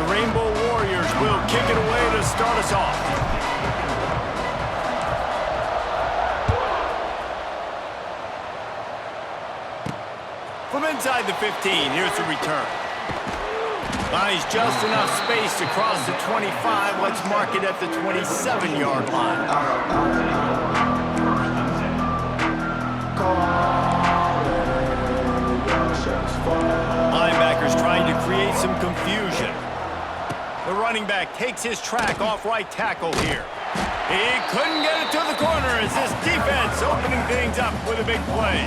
The Rainbow Warriors will kick it away to start us off. From inside the 15, here's the return. Finds just enough space to cross the 25. Let's mark it at the 27-yard line. Linebackers trying to create some confusion. The running back takes his track off right tackle here. He couldn't get it to the corner as this defense opening things up with a big play.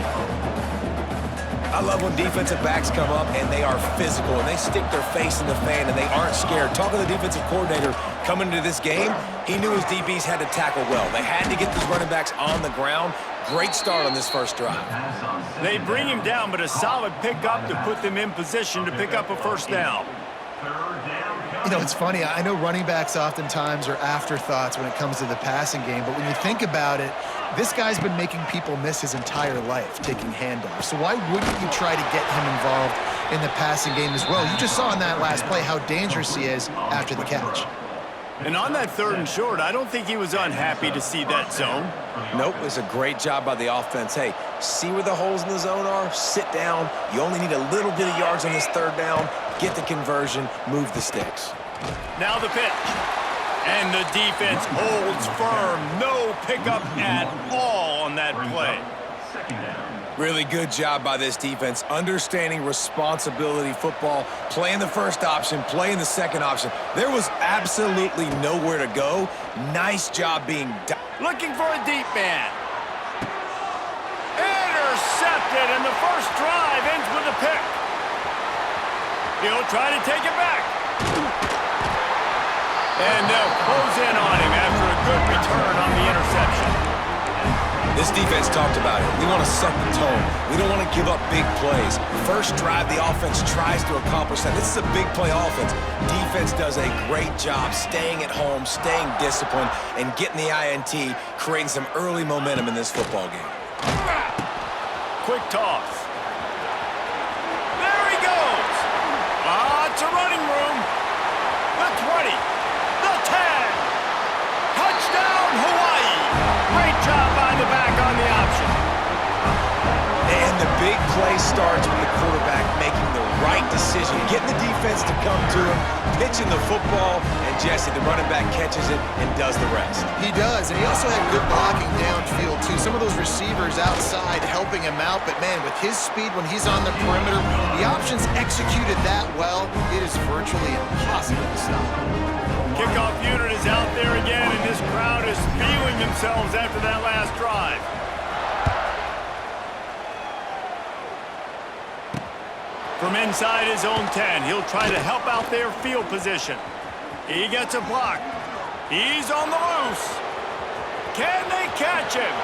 I love when defensive backs come up and they are physical and they stick their face in the fan and they aren't scared. Talking to the defensive coordinator coming into this game, he knew his DBs had to tackle well. They had to get these running backs on the ground. Great start on this first drive. They bring him down, but a solid pickup to put them in position to pick up a first down. You know, it's funny. I know running backs oftentimes are afterthoughts when it comes to the passing game, but when you think about it, this guy's been making people miss his entire life taking handoffs. So why wouldn't you try to get him involved in the passing game as well? You just saw in that last play how dangerous he is after the catch. And on that 3rd and short, I don't think he was unhappy to see that zone. Nope, it's a great job by the offense. Hey, see where the holes in the zone are? Sit down. You only need a little bit of yards on this 3rd down. Get the conversion, move the sticks. Now the pitch. And the defense holds firm. No pickup at all on that play. Really good job by this defense, understanding responsibility football, playing the first option, playing the second option. There was absolutely nowhere to go. Nice job being done. Looking for a deep man. Intercepted, and the first drive ends with a pick. He'll try to take it back. And they'll close in on him after a good return on the interception. This defense talked about it. We want to set the tone. We don't want to give up big plays. First drive, the offense tries to accomplish that. This is a big play offense. Defense does a great job staying at home, staying disciplined, and getting the INT, creating some early momentum in this football game. Quick toss. There he goes. Lots of running room. The 20. The 10. Touchdown, Hawaii. Great job by the back on the option. And the big play starts with the quarterback making the right decision, getting the defense to come to him, pitching the football, and Jesse, the running back, catches it and does the rest. He does, and he also had good blocking downfield, too. Some of those receivers outside helping him out, but, man, with his speed when he's on the perimeter, the options executed that well, it is virtually impossible to stop. Kickoff unit is out there again, and this crowd is feeling themselves after that last drive. From inside his own 10, he'll try to help out their field position. He gets a block. He's on the loose. Can they catch him?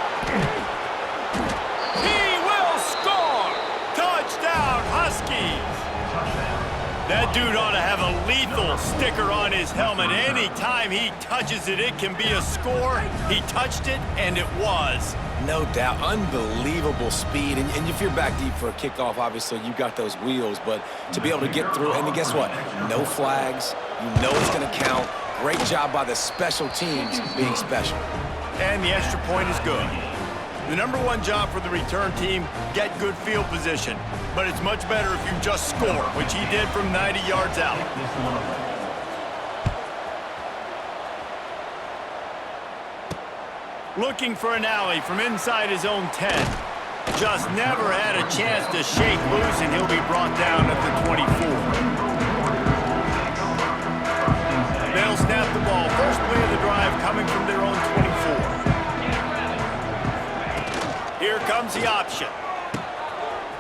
He will score! Touchdown, Huskies! That dude ought to have a lethal sticker on his helmet. Anytime he touches it, it can be a score. He touched it, and it was. No doubt. Unbelievable speed. And if you're back deep for a kickoff, obviously you got those wheels. But to be able to get through, and guess what? No flags. You know it's going to count. Great job by the special teams being special. And the extra point is good. The #1 job for the return team, get good field position. But it's much better if you just score, which he did from 90 yards out. Looking for an alley from inside his own 10. Just never had a chance to shake loose, and he'll be brought down at the 24. They'll snap the ball. First play of the drive coming from their own 24. Here comes the option.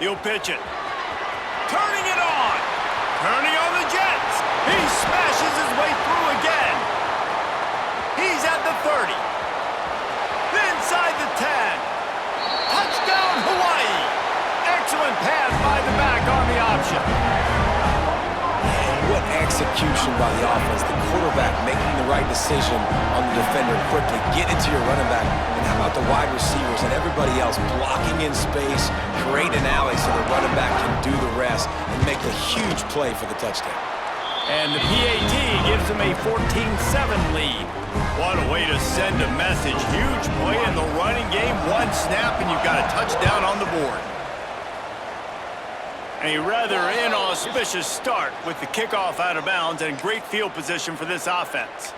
He'll pitch it. Turning it on. Turning on the Jets. He smashes his way through again. He's at the 30. Inside the 10. Touchdown, Hawaii. Excellent pass by the back on the option. And what execution by the offense. The quarterback making the right decision on the defender quickly. Get it to your running back. And how about the wide receivers and everybody else blocking in space, create an alley so the running back can do the rest and make a huge play for the touchdown. And the PAT gives them a 14-7 lead. What a way to send a message. Huge play in the running game. One snap, and you've got a touchdown on the board. A rather inauspicious start with the kickoff out of bounds and great field position for this offense.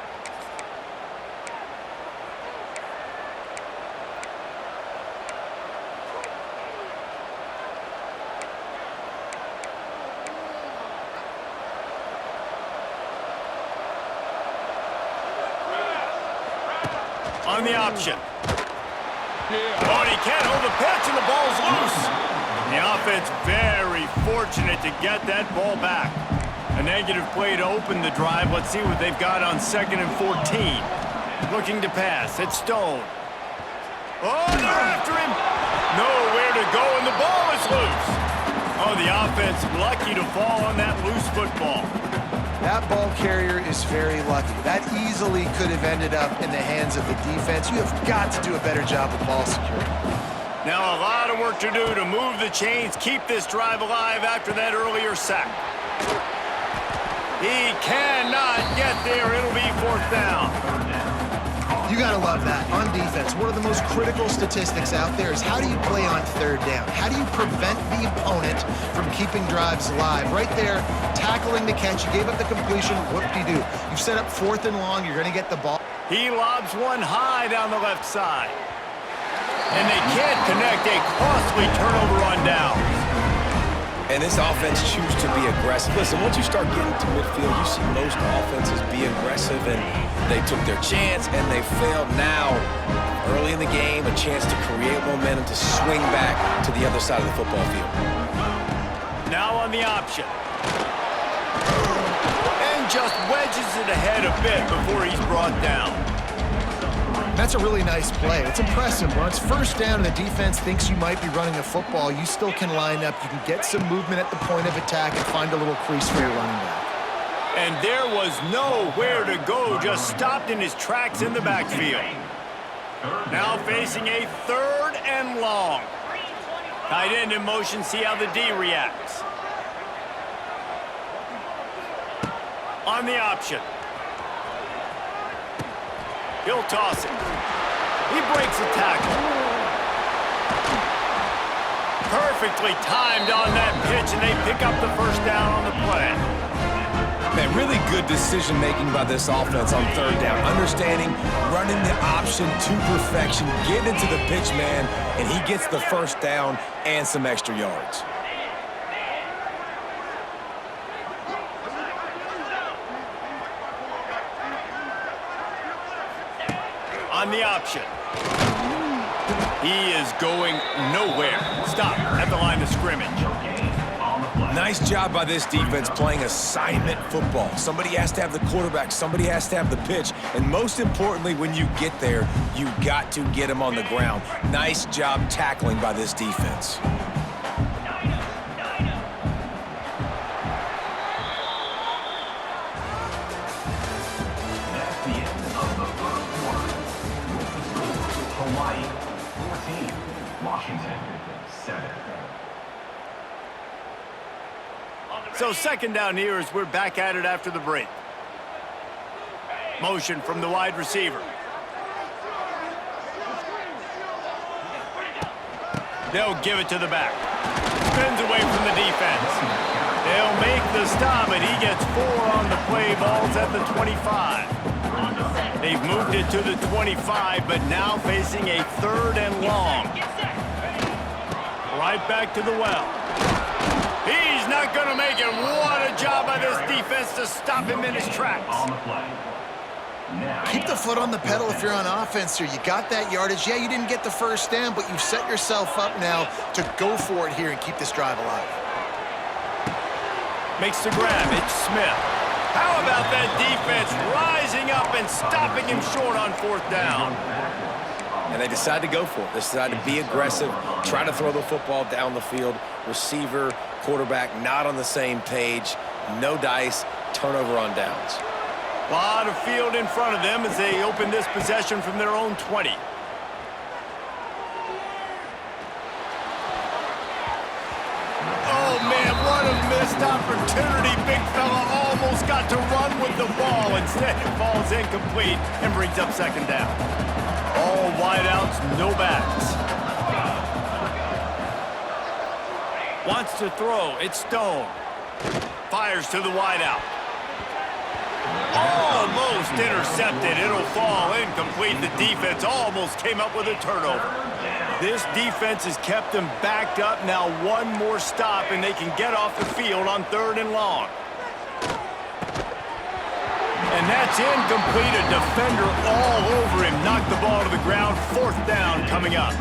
On the option. Oh, and he can't hold the pitch, and the ball's loose. The offense very fortunate to get that ball back. A negative play to open the drive. Let's see what they've got on 2nd and 14. Looking to pass. It's Stone. Oh, they're after him. Nowhere to go, and the ball is loose. Oh, the offense lucky to fall on that loose football. That ball carrier is very lucky. That easily could have ended up in the hands of the defense. You have got to do a better job of ball security. Now a lot of work to do to move the chains, keep this drive alive after that earlier sack. He cannot get there. It'll be 4th down. You got to love that. On defense, one of the most critical statistics out there is how do you play on 3rd down? How do you prevent the opponent from keeping drives alive? Right there, tackling the catch. You gave up the completion. Whoop-de-doo. You've set up 4th and long. You're going to get the ball. He lobs one high down the left side. And they can't connect. A costly turnover on downs. And this offense chooses to be aggressive. Listen, once you start getting to midfield, you see most offenses be aggressive, and they took their chance, and they failed. Now, early in the game, a chance to create momentum to swing back to the other side of the football field. Now on the option. And just wedges it ahead a bit before he's brought down. That's a really nice play. It's impressive. When it's 1st down and the defense thinks you might be running a football, you still can line up. You can get some movement at the point of attack and find a little crease for your running back. And there was nowhere to go, just stopped in his tracks in the backfield. Now facing a 3rd and long. Tight end in motion, see how the D reacts. On the option. He'll toss it. He breaks a tackle. Perfectly timed on that pitch, and they pick up the 1st down on the play. Man, really good decision-making by this offense on 3rd down. Understanding, running the option to perfection, getting into the pitch, man, and he gets the 1st down and some extra yards. On the option. He is going nowhere. Stop at the line of scrimmage. Nice job by this defense playing assignment football. Somebody has to have the quarterback, somebody has to have the pitch, and most importantly, when you get there, you got to get him on the ground. Nice job tackling by this defense. So 2nd down here as we're back at it after the break. Motion from the wide receiver. They'll give it to the back. Spins away from the defense. They'll make the stop, and he gets 4 on the play. Ball's at the 25. They've moved it to the 25, but now facing a 3rd and long. Right back to the well. He's not going to make it. What a job by this defense to stop him in his tracks. Keep the foot on the pedal if you're on offense here. You got that yardage. Yeah, you didn't get the 1st down, but you've set yourself up now to go for it here and keep this drive alive. Makes the grab. It's Smith. How about that defense rising up and stopping him short on 4th down? And they decide to go for it. They decide to be aggressive, try to throw the football down the field. Receiver, quarterback not on the same page. No dice, turnover on downs. A lot of field in front of them as they open this possession from their own 20. Oh, man, what a missed opportunity. Big fella almost got Instead, it falls incomplete and brings up second down. All wideouts, no backs. Wants to throw. It's Stone. Fires to the wideout. Almost intercepted. It'll fall incomplete. The defense almost came up with a turnover. This defense has kept them backed up. Now one more stop, and they can get off the field on 3rd and long. And that's incomplete. A defender all over him. Knocked the ball to the ground. 4th down coming up.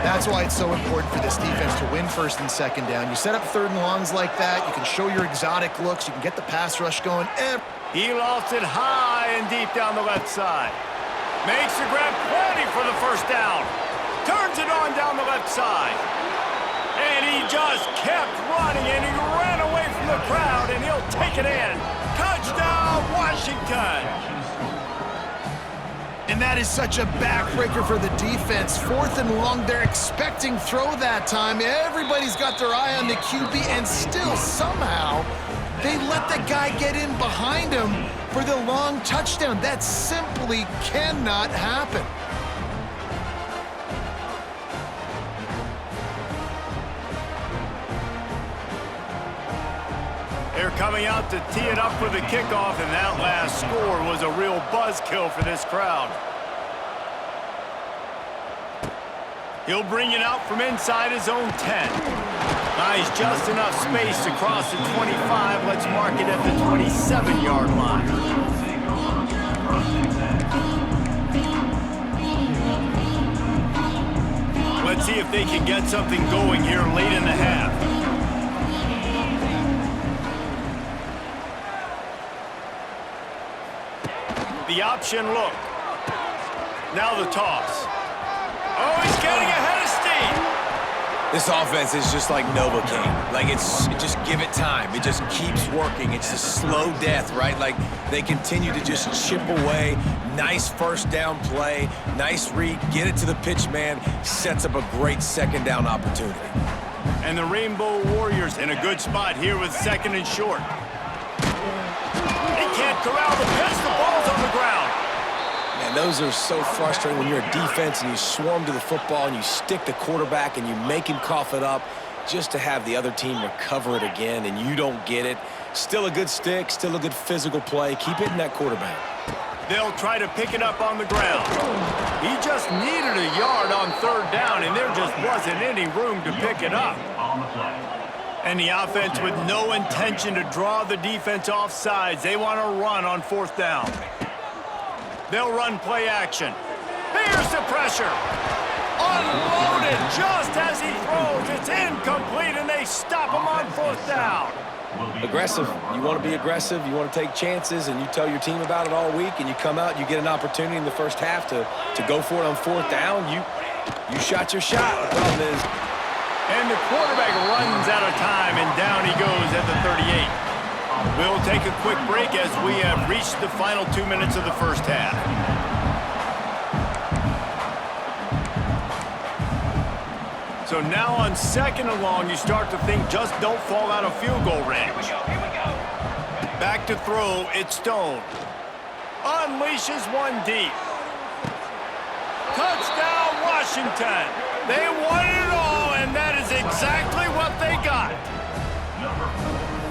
That's why it's so important for this defense to win 1st and 2nd down. You set up 3rd and longs like that. You can show your exotic looks. You can get the pass rush going. He lost it high and deep down the left side. Makes the grab, plenty for the 1st down. Turns it on down the left side. And he just kept running, and he ran away from the crowd, and he'll take it in. Touchdown, Washington! And that is such a backbreaker for the defense. 4th and long, they're expecting throw that time. Everybody's got their eye on the QB, and still somehow they let the guy get in behind him for the long touchdown. That simply cannot happen. They're coming out to tee it up for the kickoff, and that last score was a real buzzkill for this crowd. He'll bring it out from inside his own 10. Nice, just enough space to cross the 25. Let's mark it at the 27-yard line. Let's see if they can get something going here late in the half. The option look. Now the toss. Oh, he's getting ahead of steam. This offense is just like Novocaine. Like, just give it time. It just keeps working. It's a slow death, right? Like, they continue to just chip away. Nice 1st down play. Nice read. Get it to the pitch man. Sets up a great 2nd down opportunity. And the Rainbow Warriors in a good spot here with 2nd and short. They can't corral the pitch. The ball's on the ground. Man, those are so frustrating when you're a defense and you swarm to the football and you stick the quarterback and you make him cough it up just to have the other team recover it again and you don't get it. Still a good stick, still a good physical play. Keep hitting that quarterback. They'll try to pick it up on the ground. He just needed a yard on 3rd down, and there just wasn't any room to pick it up. And the offense with no intention to draw the defense off sides. They want to run on 4th down. They'll run play action. Here's the pressure. Unloaded just as he throws. It's incomplete, and they stop him on 4th down. Aggressive. You want to be aggressive. You want to take chances, and you tell your team about it all week, and you come out, you get an opportunity in the 1st half to go for it on 4th down. You shot your shot. The problem is, and the quarterback runs out of time, and down he goes at the 38. We'll take a quick break as we have reached the final 2 minutes of the 1st half. So now on 2nd and long, you start to think just don't fall out of field goal range. Back to throw, it's Stone. Unleashes one deep. Touchdown, Washington. They won it all, and that is exactly what they got.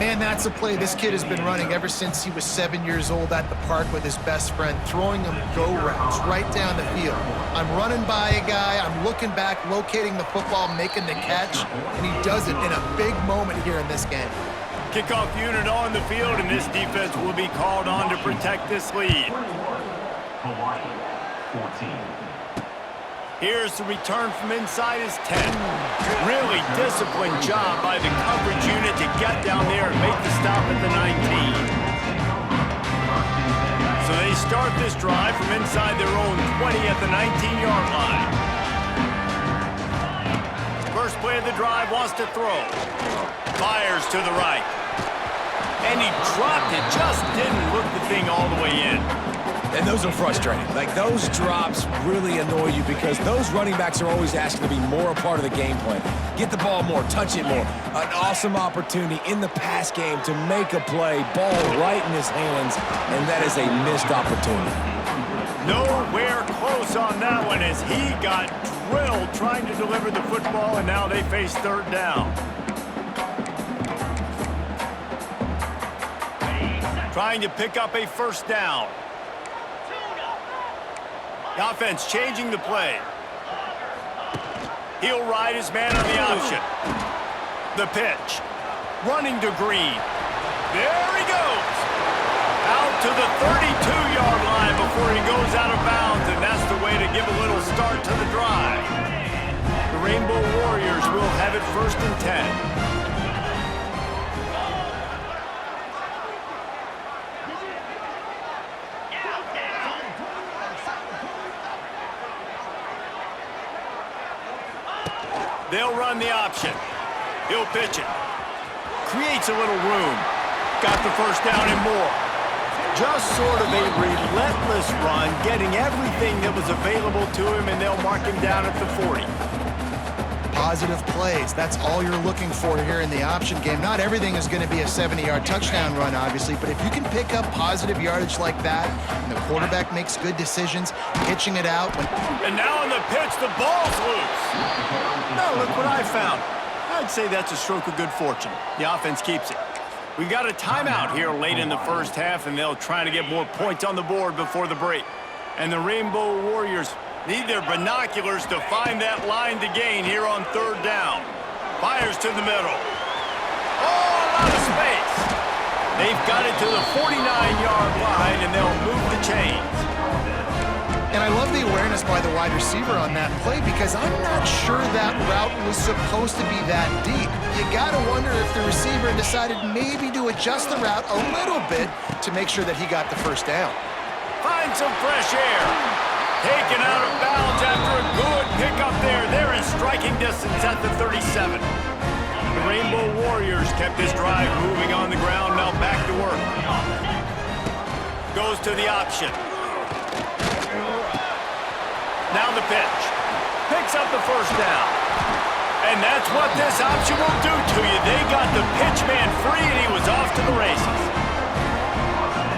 Man, that's a play this kid has been running ever since he was 7 years old at the park with his best friend, throwing him go routes right down the field. I'm running by a guy, I'm looking back, locating the football, making the catch, and he does it in a big moment here in this game. Kickoff unit on the field, and this defense will be called on to protect this lead. Hawaii, 14. Here's the return from inside his 10. Really disciplined job by the coverage unit to get down there and make the stop at the 19. So they start this drive from inside their own 20 at the 19-yard line. First play of the drive, wants to throw. Fires to the right. And he dropped it, just didn't look the thing all the way in. And those are frustrating. Like, those drops really annoy you because those running backs are always asking to be more a part of the game plan. Get the ball more, touch it more. An awesome opportunity in the pass game to make a play, ball right in his hands, and that is a missed opportunity. Nowhere close on that one as he got drilled trying to deliver the football, and now they face third down. Trying to pick up a first down. The offense changing the play. He'll ride his man on the option. The pitch. Running to Green. There he goes. Out to the 32-yard line before he goes out of bounds, and that's the way to give a little start to the drive. The Rainbow Warriors will have it 1st and 10. They'll run the option. He'll pitch it. Creates a little room. Got the first down and more. Just sort of a relentless run, getting everything that was available to him, and they'll mark him down at the 40. Positive plays. That's all you're looking for here in the option game. Not everything is going to be a 70-yard touchdown run, obviously, but if you can pick up positive yardage like that, and the quarterback makes good decisions, pitching it out. And now on the pitch, the ball's loose. No, look what I found. I'd say that's a stroke of good fortune. The offense keeps it. We've got a timeout here late in the first half, and they'll try to get more points on the board before the break. And the Rainbow Warriors need their binoculars to find that line to gain here on third down. Fires to the middle. Oh, a lot of space. They've got it to the 49-yard line, and they'll move the chains. And I love the awareness by the wide receiver on that play because I'm not sure that route was supposed to be that deep. You got to wonder if the receiver decided maybe to adjust the route a little bit to make sure that he got the first down. Find some fresh air. Taken out of bounds after a good pickup there. They're in striking distance at the 37. The Rainbow Warriors kept this drive moving on the ground. Now back to work. Goes to the option. Now the pitch. Picks up the first down. And that's what this option will do to you. They got the pitch man free, and he was off to the races.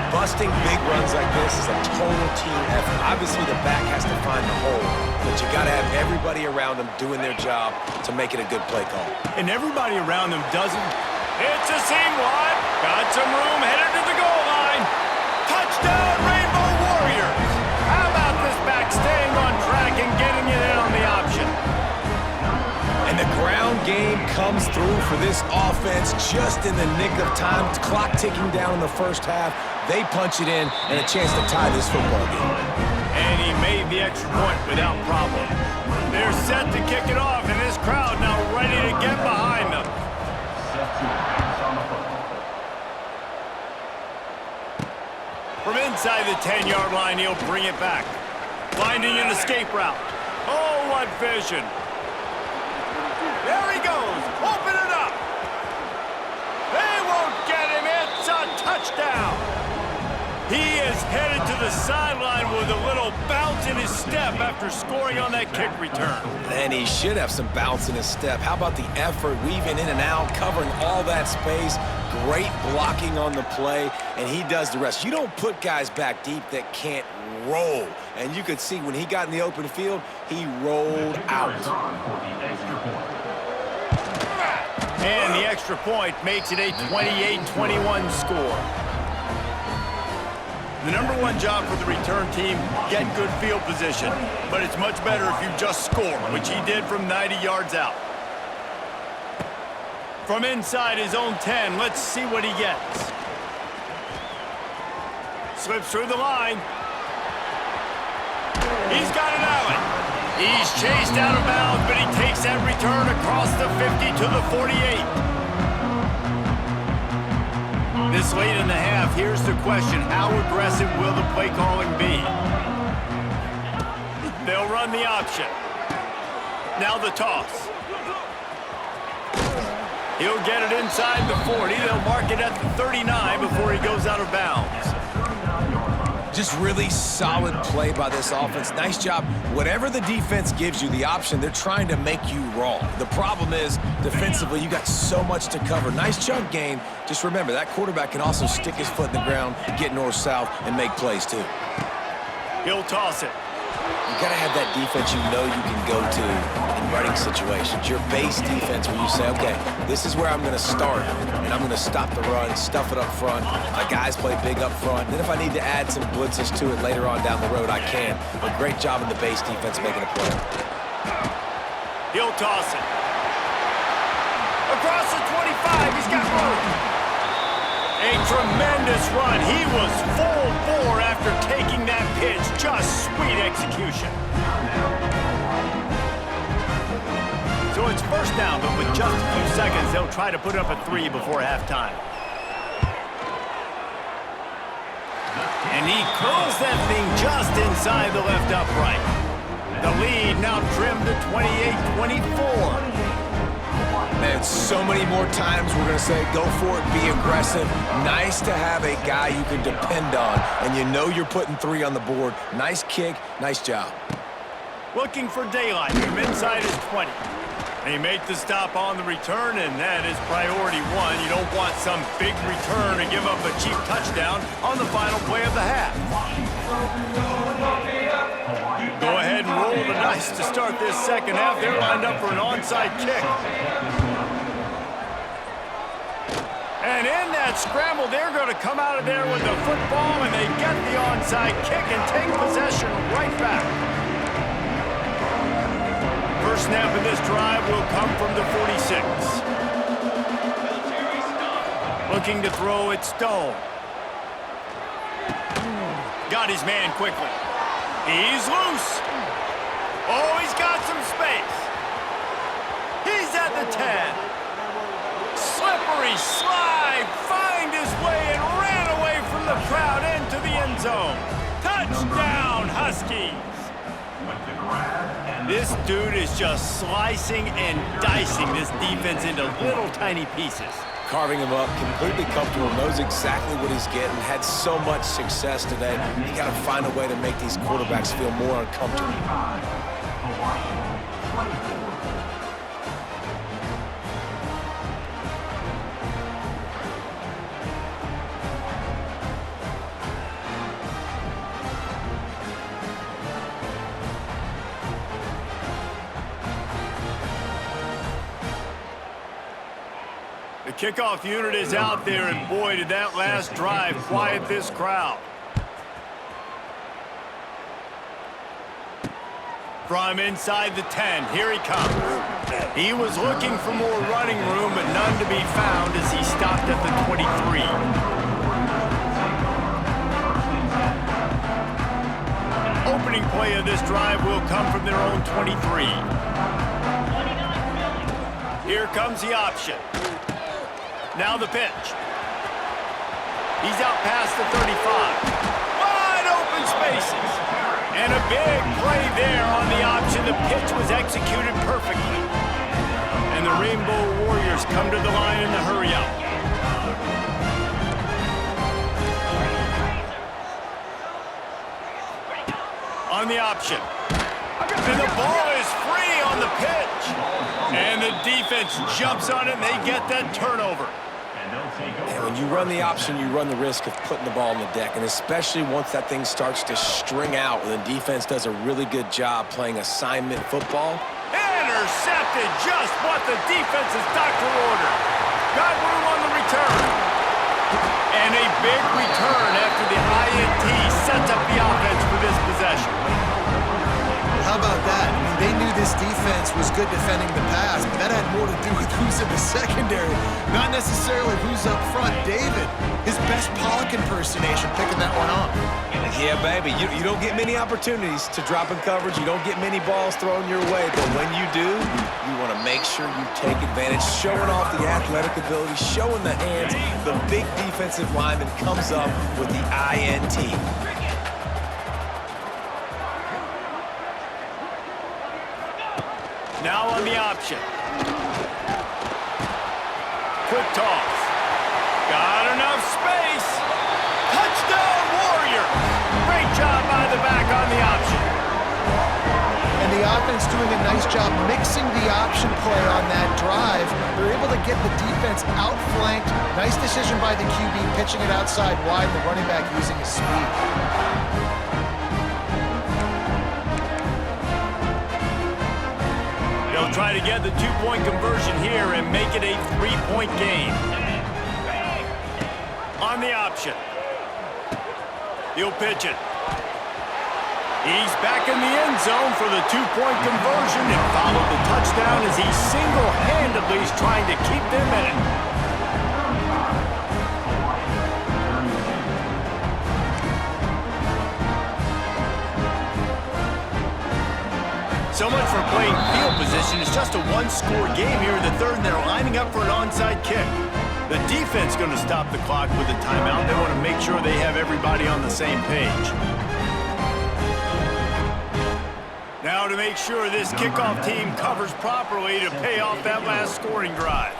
Busting big runs like this is a total team effort. Obviously, the back has to find the hole, but you got to have everybody around them doing their job to make it a good play call. And everybody around them doesn't. It's a seam one. Got some room, headed to the goal line. Touchdown, Rainbow Warriors. How about this back staying on track and getting it in on the option? And the ground game comes through for this offense just in the nick of time. Clock ticking down in the first half. They punch it in and a chance to tie this football game. And he made the extra point without problem. They're set to kick it off, and this crowd now ready to get behind them. From inside the 10-yard line, he'll bring it back. Finding an escape route. Oh, what vision. There he goes. Open it up. They won't get him. It's a touchdown. He is headed to the sideline with a little bounce in his step after scoring on that kick return. And he should have some bounce in his step. How about the effort, weaving in and out, covering all that space, great blocking on the play, and he does the rest. You don't put guys back deep that can't roll. And you could see when he got in the open field, he rolled out. And the extra point makes it a 28-21 score. The number one job for the return team, get good field position. But it's much better if you just score, which he did from 90 yards out. From inside his own 10, let's see what he gets. Slips through the line. He's got an alley. He's chased out of bounds, but he takes that return across the 50 to the 48. This late in the half, here's the question. How aggressive will the play calling be? They'll run the option. Now the toss. He'll get it inside the 40. They'll mark it at the 39 before he goes out of bounds. Just really solid play by this offense. Nice job. Whatever the defense gives you the option, they're trying to make you wrong. The problem is, defensively, you got so much to cover. Nice chunk gain. Just remember, that quarterback can also stick his foot in the ground, get north-south, and make plays, too. He'll toss it. You got to have that defense you know you can go to in running situations. Your base defense where you say, okay, this is where I'm going to start, and I'm going to stop the run, stuff it up front. My guys play big up front. Then if I need to add some blitzes to it later on down the road, I can. But great job in the base defense making a play. He'll toss it. Across the 25, he's got room. A tremendous run. He was full bore after taking that pitch. Just sweet execution. So it's first down, but with just a few seconds, they'll try to put up a 3 before halftime. And he curls that thing just inside the left upright. The lead now trimmed to 28-24. Man, so many more times we're going to say, go for it, be aggressive. Nice to have a guy you can depend on, and you know you're putting 3 on the board. Nice kick, nice job. Looking for daylight from inside his 20. They make the stop on the return, and that is priority 1. You don't want some big return to give up a cheap touchdown on the final play of the half. Go ahead and roll the dice to start this second half. They're lined up for an onside kick. And in that scramble, they're going to come out of there with the football, and they get the onside kick and take possession right back. First snap of this drive will come from the 46. Looking to throw it, Stone. Got his man quickly. He's loose. Oh, he's got some space. He's at the 10. Slippery slide, find his way and ran away from the crowd into the end zone. Touchdown, Huskies. This dude is just slicing and dicing this defense into little tiny pieces. Carving him up, completely comfortable, knows exactly what he's getting, had so much success today. You got to find a way to make these quarterbacks feel more uncomfortable. The kickoff unit is out there, and boy, did that last drive quiet this crowd. From inside the 10, here he comes. He was looking for more running room, but none to be found as he stopped at the 23. Opening play of this drive will come from their own 23. Here comes the option. Now the pitch. He's out past the 35. Wide open spaces. And a big play there on the option. The pitch was executed perfectly. And the Rainbow Warriors come to the line in the hurry-up. On the option. And the ball is free on the pitch. And the defense jumps on it, and they get that turnover. And when you run the option, you run the risk of putting the ball on the deck, and especially once that thing starts to string out, and the defense does a really good job playing assignment football. Intercepted, just what the defense's doctor ordered. Got room on the return. And a big return after the INT sets up the offense for this possession. How about that? I mean, they knew this defense was good defending the pass, but that had more to do with who's in the secondary, not necessarily who's up front. David, his best Pollock impersonation, picking that one off. Yeah, baby, you don't get many opportunities to drop in coverage. You don't get many balls thrown your way, but when you do, you want to make sure you take advantage, showing off the athletic ability, showing the hands. The big defensive lineman comes up with the INT. Now on the option. Quick toss. Got enough space. Touchdown, Warriors. offense doing a nice job mixing the option play on that drive. They're able to get the defense outflanked. Nice decision by the QB, pitching it outside wide, the running back using his speed. They'll try to get the two-point conversion here and make it a three-point game. On the option. He'll pitch it. He's back in the end zone for the two-point conversion and followed the touchdown as he single-handedly is trying to keep them in it. So much for playing field position. It's just a one-score game here in the third, and they're lining up for an onside kick. The defense going to stop the clock with a timeout. They want to make sure they have everybody on the same page. Now to make sure this kickoff team covers properly to pay off that last scoring drive.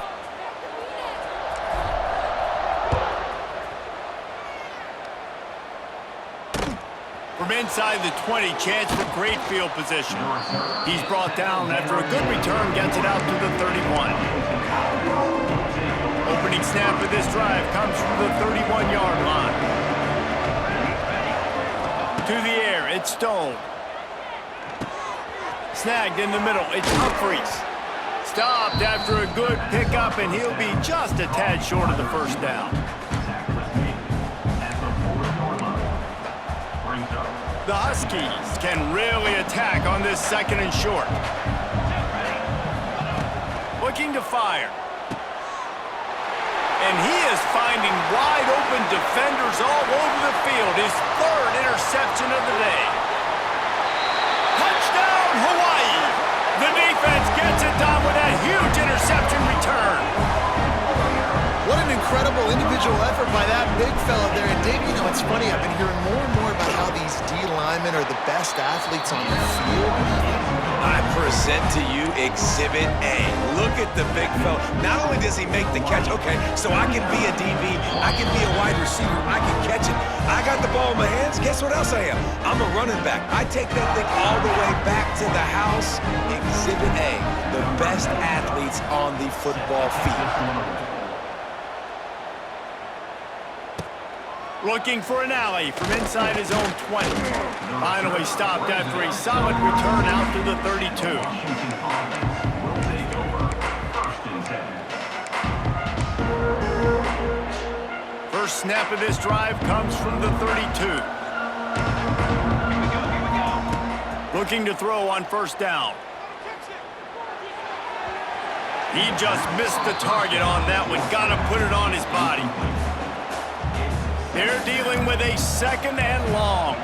From inside the 20, chance for great field position. He's brought down after a good return, gets it out to the 31. Opening snap of this drive comes from the 31-yard line. To the air, it's Stone. Snagged in the middle, it's Humphries. Stopped after a good pickup, and he'll be just a tad short of the first down. The Huskies can really attack on this second and short. Looking to fire. And he is finding wide open defenders all over the field. His third interception of the day. Touchdown, Hawaii! The defense gets it done with that huge interception return. What an incredible individual effort by that big fella there. And Dave, you know, it's funny, I've been hearing more and more about how these D linemen are the best athletes on the field. I present to you Exhibit A. Look at the big fella. Not only does he make the catch, okay, so I can be a DB, I can be a wide receiver, I can catch it. I got the ball in my hands, guess what else I am? I'm a running back. I take that thing all the way back to the house. Exhibit A, the best athletes on the football field. Looking for an alley from inside his own 20. Finally stopped after a solid return out to the 32. First snap of this drive comes from the 32. Looking to throw on first down. He just missed the target on that one. Gotta put it on his body. They're dealing with a second and long.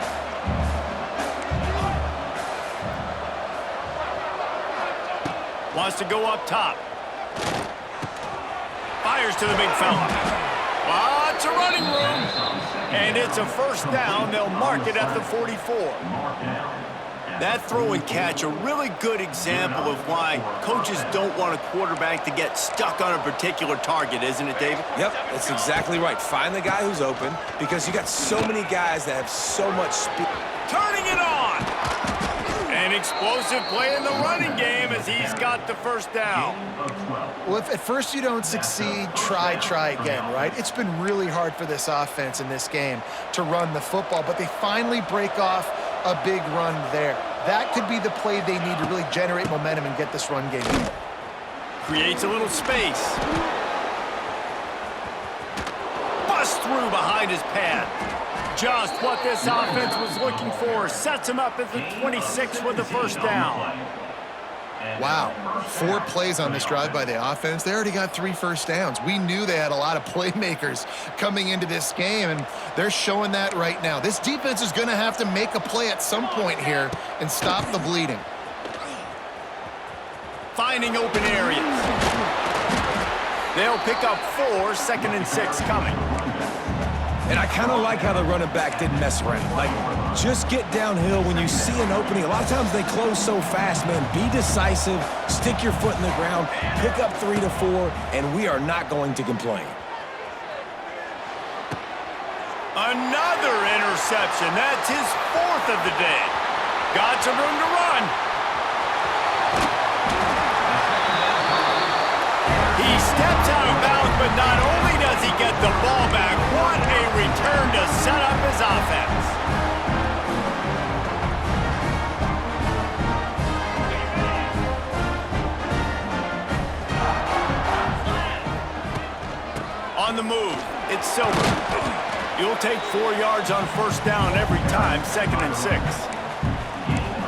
Wants to go up top. Fires to the big fella. Lots of running room. And it's a first down. They'll mark it at the 44. That throw and catch, a really good example of why coaches don't want a quarterback to get stuck on a particular target, isn't it, David? Yep, that's exactly right. Find the guy who's open because you got so many guys that have so much speed. Turning it on! An explosive play in the running game as he's got the first down. Well, if at first you don't succeed, try again, right? It's been really hard for this offense in this game to run the football, but they finally break off a big run there. That could be the play they need to really generate momentum and get this run game in. Creates a little space. Bust through behind his pad. Just what this offense was looking for. Sets him up at the 26 with the first down. Wow, 4 plays on this drive by the offense. They already got 3 first downs. We knew they had a lot of playmakers coming into this game, and they're showing that right now. This defense is going to have to make a play at some point here and stop the bleeding. Finding open areas. They'll pick up 4, second and 6 coming. And I kind of like how the running back didn't mess around. Like, just get downhill when you see an opening. A lot of times they close so fast, man. Be decisive, stick your foot in the ground, pick up 3 to 4, and we are not going to complain. Another interception. That's his 4th of the day. Got some room to run. but not only does he get the ball back, what a return to set up his offense. On the move, it's Silver. You'll take 4 yards on first down every time, 2nd and 6.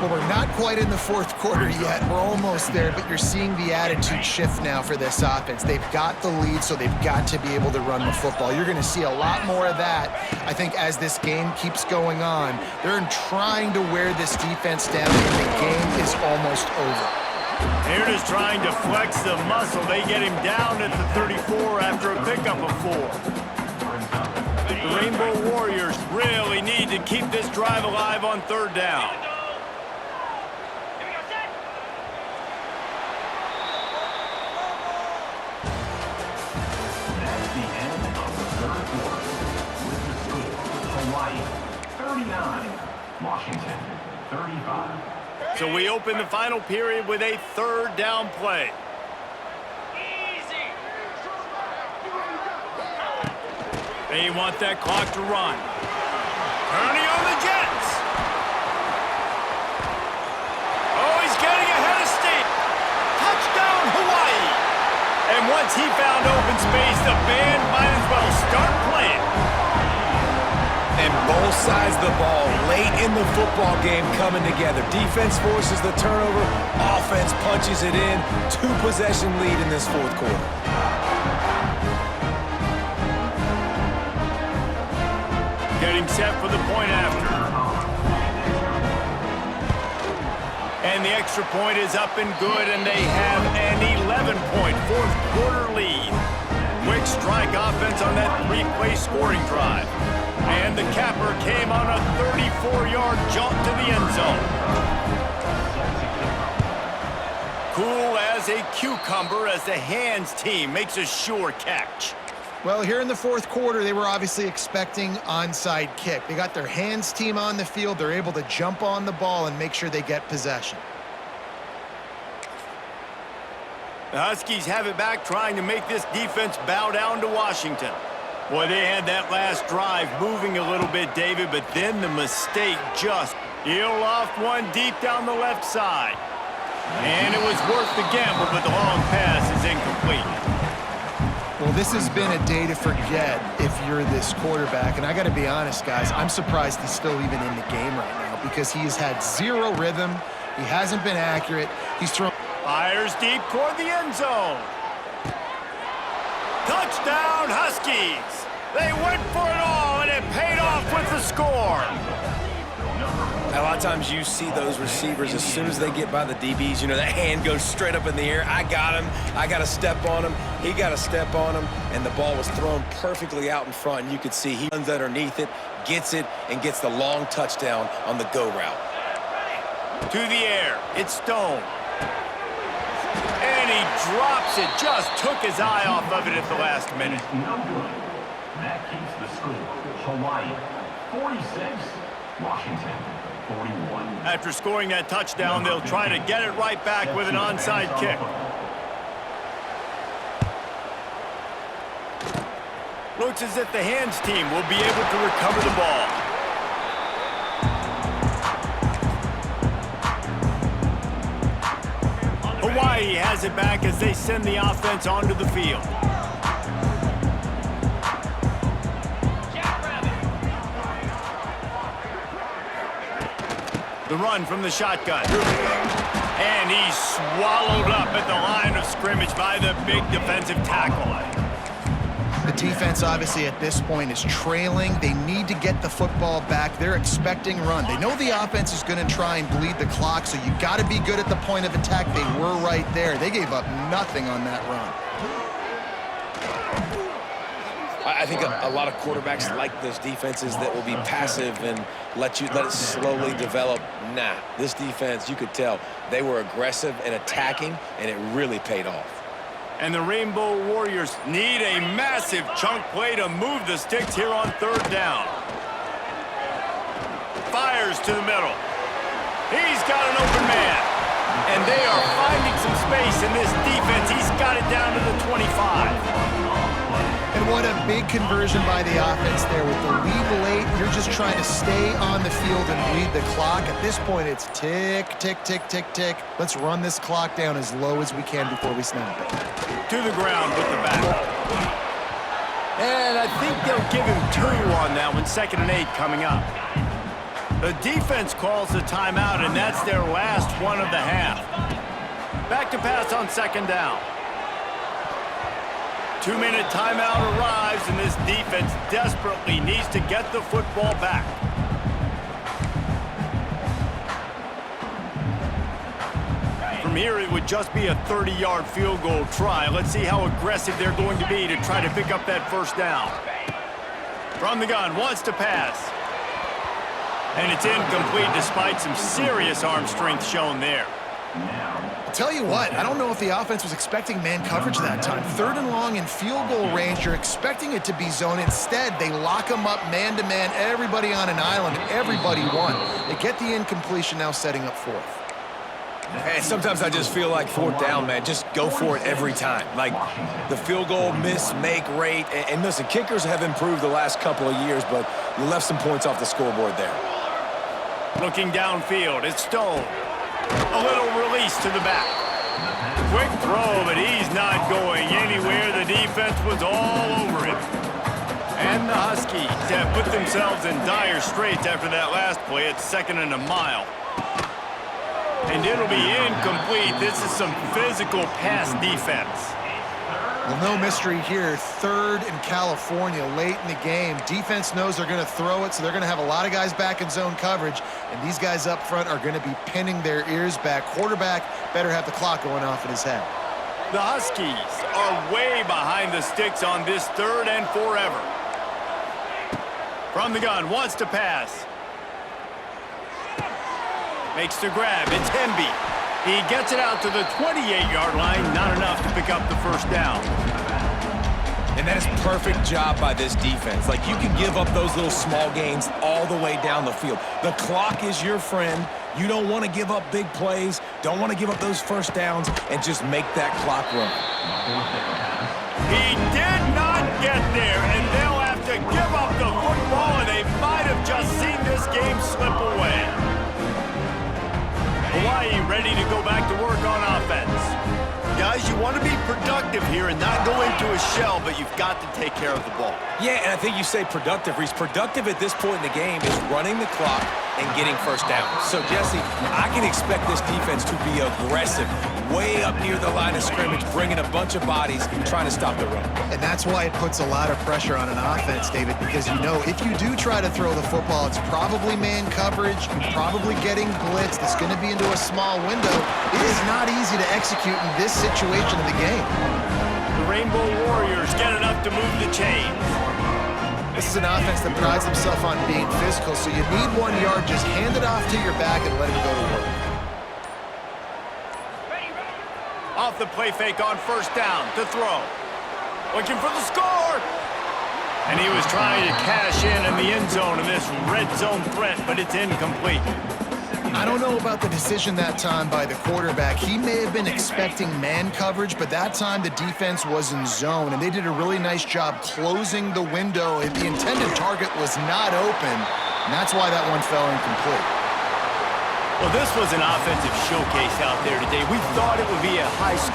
Well, we're not quite in the fourth quarter yet. We're almost there, but you're seeing the attitude shift now for this offense. They've got the lead, so they've got to be able to run the football. You're going to see a lot more of that, I think, as this game keeps going on. They're trying to wear this defense down, and the game is almost over. Here is trying to flex the muscle. They get him down at the 34 after a pickup of 4. The Rainbow Warriors really need to keep this drive alive on 3rd down. That's the end of the 3rd quarter. With the score, Hawaii 39, Washington 35. So we open the final period with a 3rd down play. They want that clock to run. Turning on the Jets. Oh, he's getting ahead of steam. Touchdown, Hawaii. And once he found open space, the band might as well start playing. And both sides of the ball late in the football game coming together. Defense forces the turnover. Offense punches it in. 2-possession lead in this 4th quarter. Getting set for the point after. And the extra point is up and good, and they have an 11-point 4th quarter lead. Quick strike offense on that 3-play scoring drive. And the capper came on a 34-yard jaunt to the end zone. Cool as a cucumber as the hands team makes a sure catch. Well, here in the 4th quarter, they were obviously expecting onside kick. They got their hands team on the field. They're able to jump on the ball and make sure they get possession. The Huskies have it back, trying to make this defense bow down to Washington. Boy, they had that last drive moving a little bit, David, but then the mistake just peeled off one deep down the left side. And it was worth the gamble, but the long pass is incomplete. Well, this has been a day to forget if you're this quarterback. And I got to be honest, guys, I'm surprised he's still even in the game right now because he has had 0 rhythm. He hasn't been accurate. He's thrown... Fires deep toward the end zone. Touchdown, Huskies! They went for it all, and it paid off with the score. A lot of times you see those receivers, as soon as they get by the DBs, you know, that hand goes straight up in the air. I got him. I got to step on him. He got to step on him. And the ball was thrown perfectly out in front. And you could see he runs underneath it, gets it, and gets the long touchdown on the go route. To the air. It's Stone. And he drops it. Just took his eye off of it at the last minute. No good. That keeps the score. Hawaii 46, Washington 41. After scoring that touchdown, they'll try to get it right back with an onside kick. Looks as if the hands team will be able to recover the ball. Hawaii has it back as they send the offense onto the field. The run from the shotgun. And he's swallowed up at the line of scrimmage by the big defensive tackle. The defense, obviously, at this point is trailing. They need to get the football back. They're expecting run. They know the offense is going to try and bleed the clock, so you got to be good at the point of attack. They were right there. They gave up nothing on that run. I think a lot of quarterbacks like those defenses that will be passive and let it slowly develop. Nah, this defense, you could tell, they were aggressive and attacking, and it really paid off. And the Rainbow Warriors need a massive chunk play to move the sticks here on 3rd down. Fires to the middle. He's got an open man. And they are finding some space in this defense. He's got it down to the 25. And what a big conversion by the offense there. With the lead late, you're just trying to stay on the field and bleed the clock. At this point, it's tick, tick, tick, tick, tick. Let's run this clock down as low as we can before we snap it. To the ground with the back. And I think they'll give him 2 on that one. 2nd and 8 coming up. The defense calls the timeout, and that's their last one of the half. Back to pass on 2nd down. 2-minute timeout arrives, and this defense desperately needs to get the football back. From here, it would just be a 30-yard field goal try. Let's see how aggressive they're going to be to try to pick up that 1st down. From the gun, wants to pass. And it's incomplete despite some serious arm strength shown there. Tell you what, I don't know if the offense was expecting man coverage that time. 3rd and long in field goal range, you're expecting it to be zone. Instead, they lock them up man-to-man, everybody on an island, everybody won. They get the incompletion, now setting up 4th. Hey, sometimes I just feel like 4th down, man. Just go for it every time. Like the field goal miss-make rate. And listen, kickers have improved the last couple of years, but you left some points off the scoreboard there. Looking downfield, it's Stone. A little release to the back. Quick throw, but he's not going anywhere. The defense was all over him. And the Huskies have put themselves in dire straits after that last play. It's 2nd and a mile. And it'll be incomplete. This is some physical pass defense. Well, no mystery here. 3rd in California late in the game. Defense knows they're going to throw it, so they're going to have a lot of guys back in zone coverage, and these guys up front are going to be pinning their ears back. Quarterback better have the clock going off in his head. The Huskies are way behind the sticks on this 3rd and forever. From the gun, wants to pass. Makes the grab. It's Hemby. He gets it out to the 28-yard line. Not enough to pick up the 1st down. And that is perfect job by this defense. Like, you can give up those little small gains all the way down the field. The clock is your friend. You don't want to give up big plays. Don't want to give up those 1st downs and just make that clock run. He did not get there, and they'll have to give up the football, and they might have just seen this game slip away. Hawaii ready to go back to work on offense. Guys, you want to be productive here and not go into a shell, but you've got to take care of the ball. Yeah, and I think you say productive, Reese. Productive at this point in the game is running the clock and getting 1st down. So, Jesse, I can expect this defense to be aggressive, way up near the line of scrimmage, bringing a bunch of bodies, trying to stop the run. And that's why it puts a lot of pressure on an offense, David, because you know if you do try to throw the football, it's probably man coverage, you're probably getting blitzed, it's going to be into a small window. It is not easy to execute in this situation of the game. The Rainbow Warriors get enough to move the chains. This is an offense that prides themselves on being physical, so you need 1 yard, just hand it off to your back and let him go to work. Off the play fake on 1st down to throw. Looking for the score. And he was trying to cash in the end zone in this red zone threat, but it's incomplete. I don't know about the decision that time by the quarterback. He may have been expecting man coverage, but that time the defense was in zone, and they did a really nice job closing the window. The intended target was not open, and that's why that one fell incomplete. Well, this was an offensive showcase out there today. We thought it would be a high-scoring